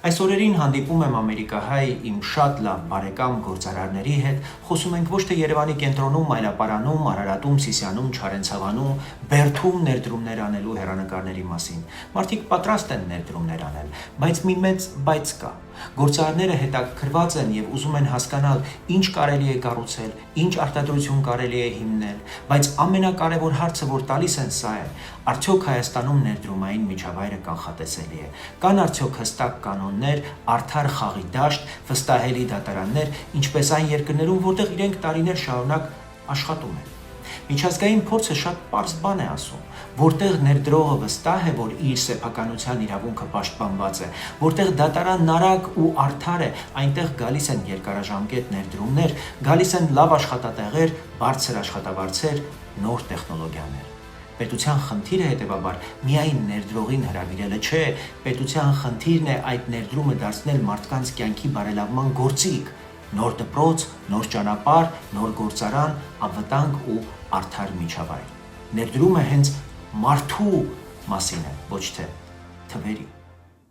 Այս օրերին հանդիպում եմ ամերիկահայ իմ շատ լավ բարեկամ գործարարների հետ, խոսում ենք ոչ թե Երևանի կենտրոնում, Այլապարանում, Արարատում, Սիսիանում, Չարենցավանում, Բերդում ներդրումներ անելու հեռանկարների մասին։ Մարդիկ պատրաստ են ներդրումներ անել, բայց մի մեծ բայց կա։ Գործարարները հետաքրքրված են եւ ուզում են հասկանալ, ինչ կարելի է կառուցել, ինչ արտադրություն կարելի է հիմնել, բայց ամենակարևոր հարցը, որ տալիս են, սա է. արդյոք Հայաստանում ներդրումային միջավայրը կանխատեսելի է։ Կան արդյոք հստակ կանոններ, արդար խաղի դաշտ, վստահելի դատարաններ, ինչպես այն երկրներում, որտեղ իրենք տարիներ շարունակ աշխատում են։ Միջազգային փորձը շատ պարզ բան է ասում, որտեղ ներդրողը վստահ է, որ իր սեփականության իրավունքը պաշտպանված է, որտեղ դատարանն արագ ու արդար է, այնտեղ գալիս են երկարաժամկետ ներդրումներ, գալիս են լավ աշխատատեղեր, բարձր աշխատավարձեր, նոր տեխնոլոգիաներ։ Պետության խնդիրը հետևաբար միայն ներդրողին հրավիրելը չէ, պետության խնդիրն է այդ ներդրումը դարձնել մարդկանց կյանքի բարելավման գործիք, նոր դպրոց, նոր ճանապարհ, նոր գործարան, անվտանգ ու արդար միջավայր։ Ներդրումը հենց մարդու մասին է, ոչ թե թվերի։